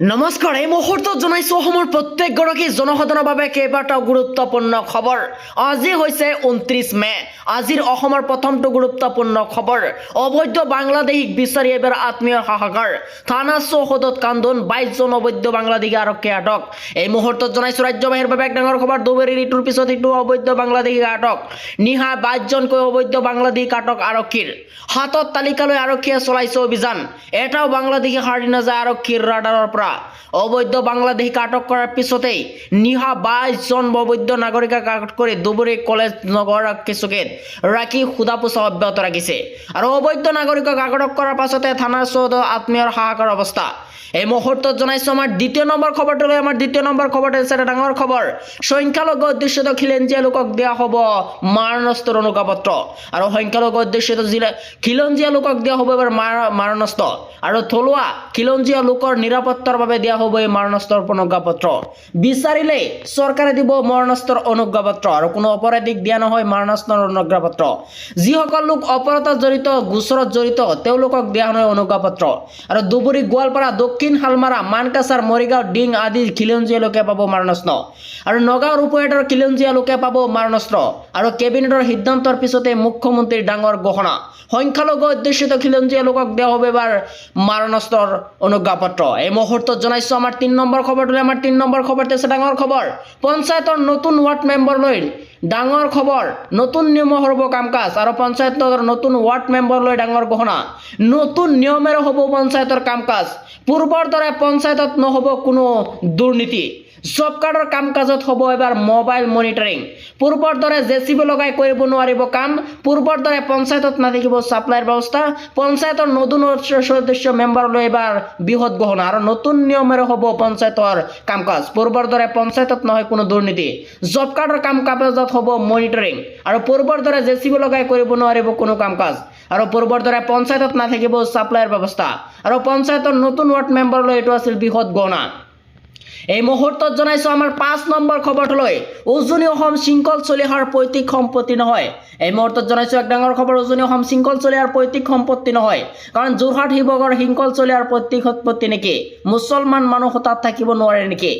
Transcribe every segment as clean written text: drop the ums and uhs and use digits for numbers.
নমস্কাৰ এই মুহূৰ্তত জনাইছো অসমৰ প্ৰত্যেকগৰাকী জনসাধাৰণৰ বাবে কেইবাটাও গুৰুত্বপূৰ্ণ খবৰ। আজি হৈছে 29 মে। আজিৰ অসমৰ প্ৰথমটো গুৰুত্বপূৰ্ণ খবৰ। অবৈধ বাংলাদেশীক বিচাৰি এবাৰ আত্মীয় হাহাকাৰ। থানা চৌহদত কান্দোন, 22 জন অবৈধ বাংলাদেশী আৰক্ষী আটক। এই মুহূৰ্তত জনাইছো ৰাজ্যবাহীৰ বাবে এক ডাঙৰ খবৰ। দুবেৰী ঋতুৰ পিছত সিটো অবৈধ বাংলাদেশী আটক। নিশা 22 জনকৈ অবৈধ বাংলাদেশী আটক আৰক্ষীৰ। হাতত তালিকালৈ আৰক্ষীয়ে চলাইছে অভিযান। এটাও বাংলাদেশী হাৰি নাযায় আৰক্ষীৰ ৰাডাৰৰ পৰা। অবৈধ বাংলাদেশীক আটক কৰাৰ পিছতেই নিহা 22 জন অবৈধ নাগৰিকক আটক কৰে দুবুৰী কলেজ নগৰ চকীত ৰাখি সোধাপোছা অব্যাহত ৰাখিছে। আৰু অবৈধ নাগৰিকক আটক কৰাৰ পাছতে থানাৰ চৌহদত আত্মীয়ৰ হাহাকাৰ অৱস্থা। এই মুহূৰ্তত জনাইছো আমাৰ দ্বিতীয় নম্বৰ খবৰটোলৈ। আমাৰ দ্বিতীয় নম্বৰ খবৰটো হৈছে এটা ডাঙৰ খবৰ। সংখ্যালঘু অধ্যুষিত খিলঞ্জীয়া লোকক দিয়া হ'ব মাৰণাস্ত্ৰৰ অনুজ্ঞাপত্ৰ। আৰু সংখ্যালঘু অধ্যুষিত খিলঞ্জীয়া লোকক দিয়া হ'ব এবাৰ মাৰণাস্ত্ৰ। আৰু থলুৱা খিলঞ্জীয়া লোকৰ নিৰাপত্তাৰ বাবে দিয়া হ'ব এই মাৰণাস্ত্ৰৰ অনুজ্ঞাপত্ৰ। বিচাৰিলে চৰকাৰে দিব মাৰণাস্ত্ৰৰ অনুজ্ঞাপত্ৰ। আৰু কোনো অপৰাধীক দিয়া নহয় মাৰণাস্ত্ৰৰ অনুজ্ঞাপত্ৰ। যিসকল লোক অপৰাধত জড়িত, গোচৰত জড়িত, তেওঁলোকক দিয়া নহয় অনুজ্ঞাপত্ৰ। আৰু দুবুৰী, গোৱালপাৰা, দক্ষিণ শালমাৰা, মানকাছাৰ, মৰিগাঁও, ডিং আদি খিলঞ্জীয়া লোকে পাব মাৰণাস্ত্ৰ। আৰু নগাঁও ৰূপহীয়াৰ খিলঞ্জীয়া লোকে পাব মাৰণাস্ত্ৰ। আৰু কেবিনেটৰ সিদ্ধান্তৰ পিছতে মুখ্যমন্ত্ৰীৰ ডাঙৰ ঘোষণা। সংখ্যালঘু অধ্যুষিত খিলঞ্জীয়া লোকক দিয়া হ'ব এবাৰ মাৰণাস্ত্ৰৰ অনুজ্ঞাপত্ৰ। এই মুহূৰ্তত জনাইছো আমাৰ 3 নম্বৰ খবৰটোলৈ। আমাৰ 3 নম্বৰ খবৰটো হৈছে ডাঙৰ খবৰ। পঞ্চায়তৰ নতুন ৱাৰ্ড মেম্বাৰলৈ ডাঙৰ খবৰ। নতুন নিয়ম হ'ব কাম কাজ। আৰু পঞ্চায়তৰ নতুন ৱাৰ্ড মেম্বাৰলৈ ডাঙৰ ঘোষণা। নতুন নিয়মেৰে হ'ব পঞ্চায়তৰ কাম কাজ। পূৰ্বৰ দৰে পঞ্চায়তত নহ'ব কোনো দুৰ্নীতি। জব কাৰ্ডৰ কাম কাজত হ'ব এবাৰ মোবাইল মনিটৰিং। পূৰ্বৰ দৰে জেচিবি লগাই কৰিব নোৱাৰিব কাম। পূৰ্বৰ দৰে পঞ্চায়তত নাথাকিব ছাপ্লাইৰ ব্যৱস্থা। পঞ্চায়তৰ নতুন সদস্য মেম্বাৰলৈ এবাৰ বৃহৎ ঘোষণা। আৰু নতুন নিয়মেৰে হ'ব পঞ্চায়তৰ কাম কাজ। পূৰ্বৰ দৰে পঞ্চায়তত নহয় কোনো দুৰ্নীতি। জব কাৰ্ডৰ কাম কাজত হ'ব মনিটৰিং। আৰু পূৰ্বৰ দৰে জেচিবি লগাই কৰিব নোৱাৰিব কোনো কাম কাজ। আৰু পূৰ্বৰ দৰে পঞ্চায়তত নাথাকিব ছাপ্লাইৰ ব্যৱস্থা। আৰু পঞ্চায়তৰ নতুন ৱাৰ্ড মেম্বাৰলৈ এইটো আছিল বৃহৎ ঘোষণা। এই মুহূৰ্তত জনাইছো আমাৰ 5 নম্বৰ খবৰটোলৈ। উজনি অসম শৃংখল চলিহাৰ পৈতৃক সম্পত্তি নহয়। এই মুহূৰ্তত জনাইছো এক ডাঙৰ খবৰ। উজনি অসম শৃংখল চলিহাৰ পৈতৃক সম্পত্তি নহয়। কাৰণ যোৰহাট, শিৱসাগৰ শৃংখল চলিহাৰ পৈতৃক সম্পত্তি নেকি? মুছলমান মানুহ তাত থাকিব নোৱাৰে নেকি?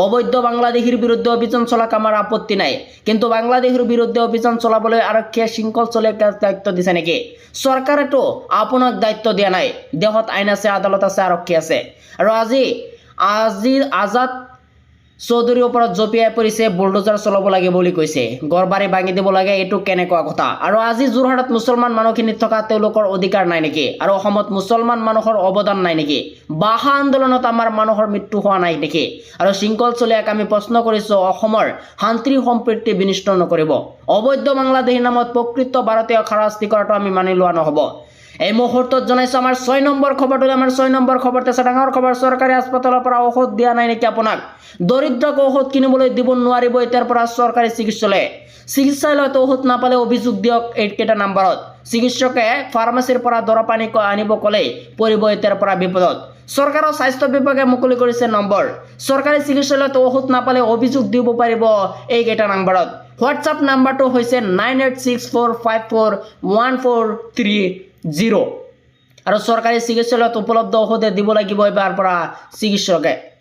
অবৈধ বাংলাদেশীৰ বিৰুদ্ধে অভিযান চলাক আমাৰ আপত্তি নাই, কিন্তু বাংলাদেশীৰ বিৰুদ্ধে অভিযান চলাবলৈ আৰক্ষীয়ে শৃংখল চলিয়াক দায়িত্ব দিছে নেকি? চৰকাৰেতো আপোনাক দায়িত্ব দিয়া নাই। দেশত আইন আছে, আদালত আছে, আৰক্ষী আছে। আৰু আজি আজাদ চৌধুৰীৰ ওপৰত জঁপিয়াই পৰিছে, বুলডোজাৰ চলাব লাগে বুলি কৈছে, গড়বাৰী ভাঙি দিব লাগে। এইটো কেনেকুৱা কথা? আৰু আজি যোৰহাটত মুছলমান মানুহখিনিত থকা তেওঁলোকৰ অধিকাৰ নাই নেকি? আৰু অসমত মুছলমান মানুহৰ অৱদান নাই নেকি? ভাষা আন্দোলনত আমাৰ মানুহৰ মৃত্যু হোৱা নাই নেকি? আৰু শৃংখল চলিয়াক আমি প্ৰশ্ন কৰিছো, অসমৰ শান্তি সম্প্ৰীতি বিনষ্ট নকৰিব। অবৈধ বাংলাদেশীৰ নামত প্ৰকৃত ভাৰতীয় শাস্তি কৰাটো আমি মানি লোৱা নহ'ব। এই মুহূৰ্তত জনাইছো আমাৰ 6 নম্বৰ খবৰটো। আমাৰ 6 নম্বৰ খবৰটো আছে ডাঙৰ খবৰ। চৰকাৰী হাস্পতালৰ পৰা ঔষধ দিয়া নাই নেকি আপোনাক? দৰিদ্ৰক ঔষধ কিনিবলৈ দিব নোৱাৰিব এতিয়াৰ পৰা চৰকাৰী চিকিৎসালয়ত ঔষধ নাপালে অভিযোগ দিয়ক এইকেইটা নম্বৰত। চিকিৎসকে ফাৰ্মাচীৰ পৰা দৰৱ আনিব ক'লেই পৰিব এতিয়াৰ পৰা বিপদত। চৰকাৰৰ স্বাস্থ্য বিভাগে মুকলি কৰিছে নম্বৰ। চৰকাৰী চিকিৎসালয়ত ঔষধ নাপালে অভিযোগ দিব পাৰিব এইকেইটা নম্বৰত। হোৱাটছআপ নাম্বাৰটো হৈছে 9864541430। আৰু চৰকাৰী চিকিৎসালয়ত উপলব্ধ ঔষধে দিব লাগিব এবাৰ পৰা চিকিৎসকে।